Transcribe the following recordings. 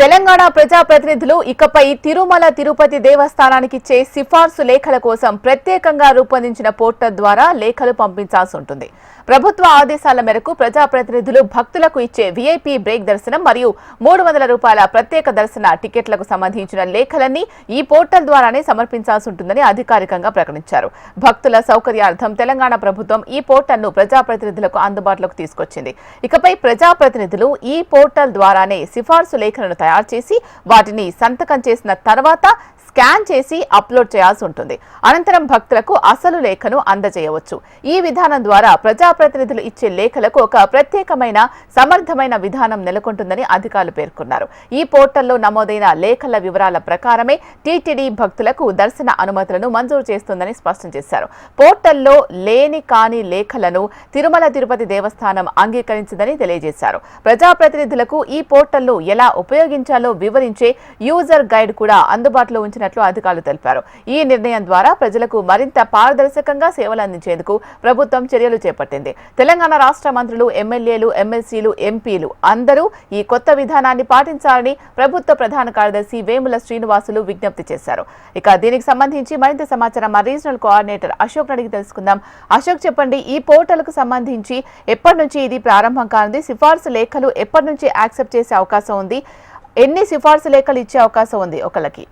తెలంగాణ ప్రజాప్రతినిధులు ఇకపై తిరుమల తిరుపతి దేవస్థానానికి ఇచ్చే సిఫార్సు లేఖల కోసం ప్రత్యేకంగా రూపొందించిన పోర్టల్ ద్వారా లేఖలు పంపించాల్సి ఉంటుంది. ప్రభుత్వ ఆదేశాల మేరకు ప్రజాప్రతినిధులు భక్తులకు ఇచ్చే వీఐపీ బ్రేక్ దర్శనం మరియు ₹300 ప్రత్యేక దర్శన టికెట్లకు సంబంధించిన లేఖలన్నీ ఈ పోర్టల్ ద్వారానే సమర్పించాల్సి ఉంటుందని అధికారికంగా ప్రకటించారు. భక్తుల సౌకర్యార్థం తెలంగాణ ప్రభుత్వం ఈ పోర్టల్ను ప్రజాప్రతినిధులకు అందుబాటులోకి తీసుకొచ్చింది. ఇకపై ప్రజాప్రతినిధులు ఈ పోర్టల్ ద్వారానే సిఫార్సు లేఖలను తయారు చేసి వాటిని సంతకం చేసిన తర్వాత స్కాన్ చేసి అప్లోడ్ చేయాల్సి ఉంటుంది. అనంతరం భక్తులకు అసలు లేఖను అందజేయవచ్చు. ఈ విధానం ద్వారా ప్రజాప్రతినిధులు ఇచ్చే లేఖలకు ఒక ప్రత్యేకమైన సమర్థమైన విధానం నెలకొంటుందని అధికారులు పేర్కొన్నారు. ఈ పోర్టల్లో నమోదైన లేఖల వివరాల ప్రకారమే టీటీడీ భక్తులకు దర్శన అనుమతులను మంజూరు చేస్తుందని స్పష్టం చేశారు. పోర్టల్లో లేని కాని లేఖలను తిరుమల తిరుపతి దేవస్థానం అంగీకరించిందని తెలియజేశారు. ప్రజాప్రతినిధులకు ఈ పోర్టల్ను ఎలా ఉపయోగించాలో వివరించే యూజర్ గైడ్ కూడా అందుబాటులో ఉంచినట్లు అధికారులు తెలిపారు. ఈ నిర్ణయం ద్వారా ప్రజలకు మరింత పారదర్శకంగా సేవలు అందించేందుకు ప్రభుత్వం చర్యలు చేపట్టింది. తెలంగాణ రాష్ట్ర మంత్రులు, ఎమ్మెల్యేలు, ఎమ్మెల్సీలు, ఎంపీలు అందరూ ఈ కొత్త విధానాన్ని పాటించాలని ప్రభుత్వ ప్రధాన కార్యదర్శి వేముల శ్రీనివాసులు విజ్ఞప్తి చేశారు. ఇక దీనికి సంబంధించి మరింత సమాచారం మా రీజనల్ కోఆర్డినేటర్ అశోక్ అడిగి తెలుసుకుందాం. అశోక్, చెప్పండి, ఈ పోర్టల్ కు సంబంధించి ఎప్పటి నుంచి ఇది ప్రారంభం కానుంది? సిఫార్సు లేఖలు ఎప్పటి నుంచి యాక్సెప్ట్ చేసే అవకాశం ఉంది? ఎన్ని సిఫార్సు లేఖలు ఇచ్చే అవకాశం ఉంది ఒకళ్ళకి?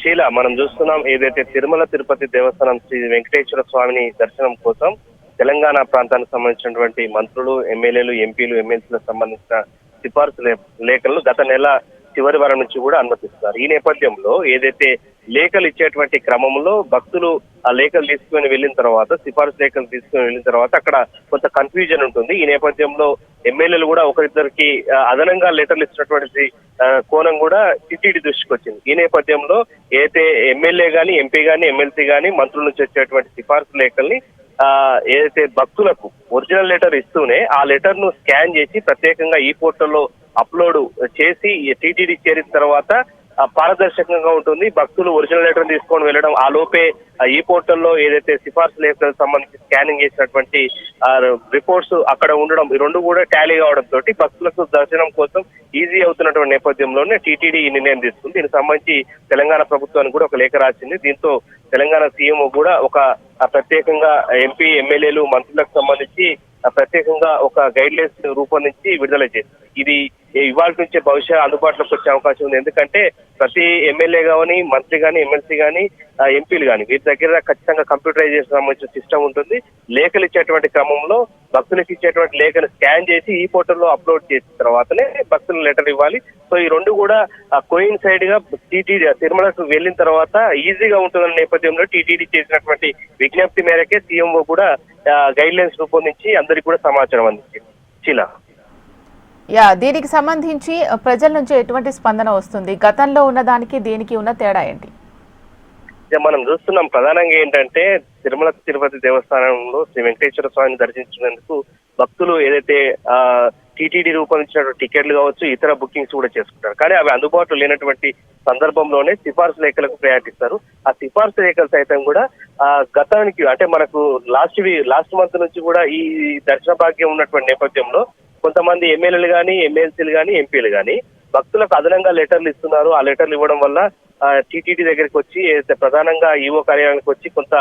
శీల, మనం చూస్తున్నాం ఏదైతే తిరుమల తిరుపతి దేవస్థానం శ్రీ వెంకటేశ్వర స్వామిని దర్శనం కోసం తెలంగాణ ప్రాంతానికి సంబంధించినటువంటి మంత్రులు, ఎమ్మెల్యేలు, ఎంపీలు, ఎమ్మెల్సీలకు సంబంధించిన సిఫార్సు లేఖలను గత నెల చివరి వారం నుంచి కూడా అనుమతిస్తున్నారు. ఈ నేపథ్యంలో ఏదైతే లేఖలు ఇచ్చేటువంటి క్రమంలో భక్తులు ఆ లేఖలు తీసుకుని వెళ్ళిన తర్వాత, సిఫార్సు లేఖలు తీసుకుని వెళ్ళిన తర్వాత అక్కడ కొంత కన్ఫ్యూజన్ ఉంటుంది. ఈ నేపథ్యంలో ఎమ్మెల్యేలు కూడా ఒకరిద్దరికి అదనంగా లెటర్లు ఇచ్చినటువంటి కోణం కూడా టీటీడీ దృష్టికి వచ్చింది. ఈ నేపథ్యంలో ఏదైతే ఎమ్మెల్యే గాని, ఎంపీ గాని, ఎమ్మెల్సీ గాని మంత్రుల నుంచి వచ్చేటువంటి సిఫార్సు లేఖల్ని ఏదైతే భక్తులకు ఒరిజినల్ లెటర్ ఇస్తూనే ఆ లెటర్ ను స్కాన్ చేసి ప్రత్యేకంగా ఈ పోర్టల్లో అప్లోడ్ చేసి టీటీడీ చేరిన తర్వాత పారదర్శకంగా ఉంటుంది. భక్తులు ఒరిజినల్ లెటర్ తీసుకొని వెళ్ళడం, ఆ లోపే ఈ పోర్టల్లో ఏదైతే సిఫార్సు లేఖలకు సంబంధించి స్కానింగ్ చేసినటువంటి రిపోర్ట్స్ అక్కడ ఉండడం, ఈ రెండు కూడా టాలీ కావడంతో భక్తులకు దర్శనం కోసం ఈజీ అవుతున్నటువంటి నేపథ్యంలోనే టీటీడీ ఈ నిర్ణయం తీసుకుంది. దీనికి సంబంధించి తెలంగాణ ప్రభుత్వానికి కూడా ఒక లేఖ రాసింది. దీంతో తెలంగాణ సీఎం కూడా ఒక ప్రత్యేకంగా ఎంపీ, ఎమ్మెల్యేలు, మంత్రులకు సంబంధించి ప్రత్యేకంగా ఒక గైడ్ లైన్స్ రూపొందించి విడుదల చేసింది. ఇది ఇవాళ నుంచే బహుశా అందుబాటులోకి వచ్చే అవకాశం ఉంది. ఎందుకంటే ప్రతి ఎమ్మెల్యే గాని, మంత్రి గాని, ఎమ్మెల్సీ గాని, ఎంపీలు గాని వీరి దగ్గర ఖచ్చితంగా కంప్యూటరైజేషన్ సంబంధించిన సిస్టమ్ ఉంటుంది. లేఖలు ఇచ్చేటువంటి క్రమంలో భక్తులకు ఇచ్చేటువంటి లేఖను స్కాన్ చేసి ఈ పోర్టల్లో అప్లోడ్ చేసిన తర్వాతనే భక్తులు లెటర్ ఇవ్వాలి. సో ఈ రెండు కూడా కోయిన్సైడ్ గా టీటీడీ తిరుమలకు వెళ్ళిన తర్వాత ఈజీగా ఉంటుందన్న నేపథ్యంలో టీటీడీ చేసినటువంటి విజ్ఞప్తి మేరకే సీఎంఓ కూడా గైడ్ లైన్స్ రూపొందించి అందరికి కూడా సమాచారం అందించింది. చీలా, దీనికి సంబంధించి ప్రజల నుంచి ఎటువంటి స్పందన వస్తుంది? గతంలో ఉన్న దానికి దీనికి ఉన్న తేడా ఏంటి? మనం చూస్తున్నాం ప్రధానంగా ఏంటంటే తిరుమల తిరుపతి దేవస్థానంలో శ్రీ వెంకటేశ్వర స్వామిని దర్శించినందుకు భక్తులు ఏదైతే టీటీడీ రూపొందించిన టికెట్లు కావచ్చు, ఇతర బుకింగ్స్ కూడా చేసుకుంటారు. కానీ అవి అందుబాటులో లేనటువంటి సందర్భంలోనే సిఫార్సు లేఖలకు ప్రయాణిస్తారు. ఆ సిఫార్సు లేఖలు సైతం కూడా గతానికి అంటే మనకు లాస్ట్ మంత్ నుంచి కూడా ఈ దర్శన భాగ్యం ఉన్నటువంటి నేపథ్యంలో కొంతమంది ఎమ్మెల్యేలు కానీ, ఎమ్మెల్సీలు కానీ, ఎంపీలు కానీ భక్తులకు అదనంగా లెటర్లు ఇస్తున్నారు. ఆ లెటర్లు ఇవ్వడం వల్ల టీటీడీ దగ్గరికి వచ్చి ప్రధానంగా ఈవో కార్యాలయానికి వచ్చి కొంత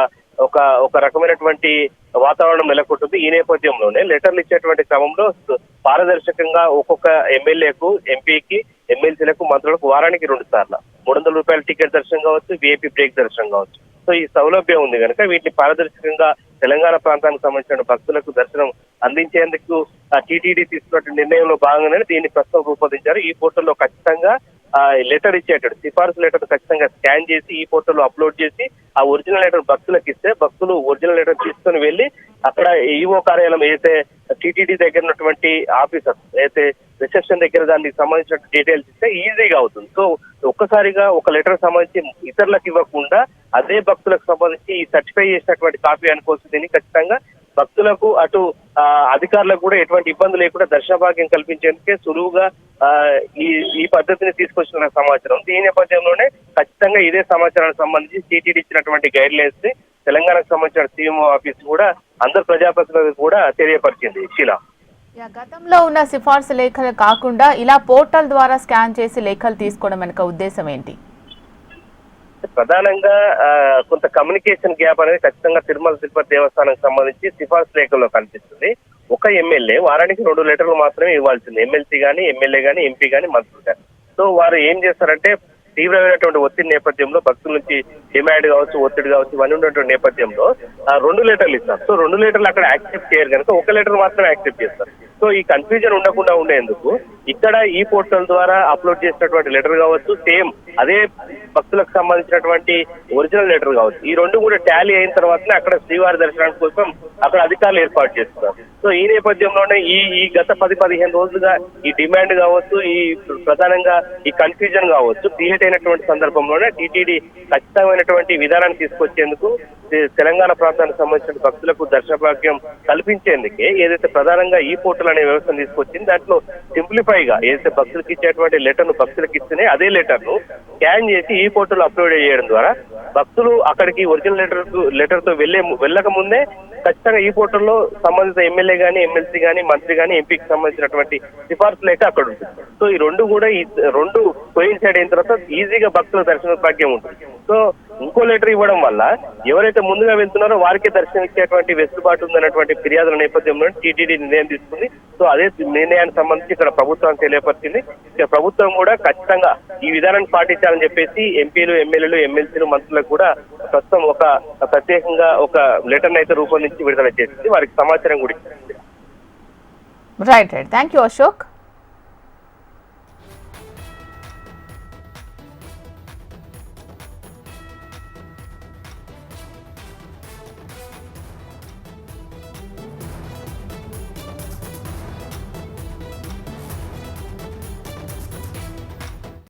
ఒక రకమైనటువంటి వాతావరణం నెలకొంటుంది. ఈ నేపథ్యంలోనే లెటర్లు ఇచ్చేటువంటి క్రమంలో పారదర్శకంగా ఒక్కొక్క ఎమ్మెల్యేకు, ఎంపీకి, ఎమ్మెల్సీలకు, మంత్రులకు వారానికి 2 సార్లు ₹300 టికెట్ దర్శనం కావచ్చు, వీఐపీ బ్రేక్ దర్శనం కావచ్చు. సో ఈ సౌలభ్యం ఉంది కనుక వీటిని పారదర్శకంగా తెలంగాణ ప్రాంతానికి సంబంధించిన భక్తులకు దర్శనం అందించేందుకు టీటీడీ తీసుకున్న నిర్ణయంలో భాగంగానే దీన్ని ప్రస్తుతం రూపొందించారు. ఈ పోర్టల్లో ఖచ్చితంగా లెటర్ ఇచ్చేటట్టు సిఫార్సు లెటర్ ఖచ్చితంగా స్కాన్ చేసి ఈ పోర్టల్లో అప్లోడ్ చేసి ఆ ఒరిజినల్ లెటర్ భక్తులకు ఇస్తే భక్తులు ఒరిజినల్ లెటర్ తీసుకొని వెళ్ళి అక్కడ ఈవో కార్యాలయం ఏదైతే టీటీడీ దగ్గర ఉన్నటువంటి ఆఫీసర్ అయితే రిసెప్షన్ దగ్గర దానికి సంబంధించిన డీటెయిల్స్ ఇస్తే ఈజీగా అవుతుంది. సో ఒక్కసారిగా ఒక లెటర్ సంబంధించి ఇతరులకు ఇవ్వకుండా అదే భక్తులకు సంబంధించి ఈ సర్టిఫై చేసినటువంటి కాపీ అనుకోవచ్చు. దీన్ని ఖచ్చితంగా భక్తులకు అటు అధికారులకు కూడా ఎటువంటి ఇబ్బంది లేకుండా దర్శన భాగ్యం కల్పించేందుకే సులువుగా ఈ పద్ధతిని తీసుకొచ్చిన సమాచారం. దీని నేపథ్యంలోనే ఖచ్చితంగా ఇదే సమాచారానికి సంబంధించి టీటీడీ ఇచ్చినటువంటి గైడ్ లైన్స్ ని తెలంగాణకు సంబంధించిన సీఎంఓ ఆఫీస్ కూడా అందరు ప్రజాప్రతినిధులు కూడా తెలియపరిచింది. శీలా, గతంలో ఉన్న సిఫార్సు లేఖలు కాకుండా ఇలా పోర్టల్ ద్వారా స్కాన్ చేసి లేఖలు తీసుకోవడం వెనుక ఉద్దేశం ఏంటి? ప్రధానంగా కొంత కమ్యూనికేషన్ గ్యాప్ అనేది ఖచ్చితంగా తిరుమల తిరుపతి దేవస్థానానికి సంబంధించి సిఫార్సు లేఖల్లో కనిపిస్తుంది. ఒక ఎమ్మెల్యే వారానికి 2 లెటర్లు మాత్రమే ఇవ్వాల్సింది, ఎమ్మెల్సీ గానీ, ఎమ్మెల్యే గానీ, ఎంపీ గానీ, మంత్రులు గానీ. సో వారు ఏం చేస్తారంటే తీవ్రమైనటువంటి ఒత్తిడి నేపథ్యంలో భక్తుల నుంచి డిమాండ్ కావచ్చు, ఒత్తిడి కావచ్చు, ఇవన్నీ ఉన్నటువంటి నేపథ్యంలో 2 లెటర్లు ఇస్తారు. సో 2 లెటర్లు అక్కడ యాక్సెప్ట్ చేయరు కనుక 1 లెటర్ మాత్రమే యాక్సెప్ట్ చేస్తారు. సో ఈ కన్ఫ్యూజన్ ఉండకుండా ఉండేందుకు ఇక్కడ ఈ పోర్టల్ ద్వారా అప్లోడ్ చేసినటువంటి లెటర్ కావచ్చు, సేమ్ అదే భక్తులకు సంబంధించినటువంటి ఒరిజినల్ లెటర్ కావచ్చు, ఈ 2 కూడా టాలీ అయిన తర్వాతనే అక్కడ శ్రీవారి దర్శనానికి కోసం అక్కడ అధికారులు ఏర్పాటు చేస్తున్నారు. సో ఈ నేపథ్యంలోనే ఈ గత 10-15 రోజులుగా ఈ డిమాండ్ కావచ్చు, ఈ ప్రధానంగా ఈ కన్ఫ్యూజన్ కావచ్చు క్రియేట్ అయినటువంటి సందర్భంలోనే టీటీడీ ఖచ్చితమైనటువంటి విధానాన్ని తీసుకొచ్చేందుకు తెలంగాణ ప్రాంతానికి సంబంధించిన భక్తులకు దర్శన భాగ్యం కల్పించేందుకే ఏదైతే ప్రధానంగా ఈ పోర్టల్ అనే వ్యవస్థను తీసుకొచ్చింది, దాంట్లో సింప్లిఫైగా ఏదైతే భక్తులకు ఇచ్చేటువంటి లెటర్ను భక్తులకు ఇస్తేనే అదే లెటర్ను స్కాన్ చేసి ఈ పోర్టల్ అప్లోడ్ చేయడం ద్వారా భక్తులు అక్కడికి ఒరిజినల్ లెటర్ తో వెళ్ళక ముందే ఖచ్చితంగా ఈ పోర్టల్లో సంబంధిత ఎమ్మెల్యే గానీ, ఎమ్మెల్సీ గానీ, మంత్రి గానీ, ఎంపీకి సంబంధించినటువంటి సిఫార్సు లేఖ అక్కడ ఉంటుంది. సో ఈ 2 కూడా ఈ 2 కోయిన్సైడ్ అయిన తర్వాత ఈజీగా భక్తుల దర్శన భాగ్యం ఉంటుంది. సో ఇంకో లెటర్ ఇవ్వడం వల్ల ఎవరైతే ముందుగా వెళ్తున్నారో వారికే దర్శనం ఇచ్చేటువంటి వెసులుబాటు ఉందన్నటువంటి ఫిర్యాదుల నేపథ్యంలో టీటీడీ నిర్ణయం తీసుకుంది. సో అదే నిర్ణయానికి సంబంధించి ఇక్కడ ప్రభుత్వానికి తెలియపరిచింది. ఇక ప్రభుత్వం కూడా ఖచ్చితంగా ఈ విధానాన్ని పాటించాలని చెప్పేసి ఎంపీలు, ఎమ్మెల్యేలు, ఎమ్మెల్సీలు, మంత్రులకు కూడా ప్రస్తుతం ఒక ప్రత్యేకంగా ఒక లెటర్ అయితే రూపొందించి విడుదల చేసింది. వారికి సమాచారం కూడా ఇచ్చింది. రైట్. Thank you Ashok.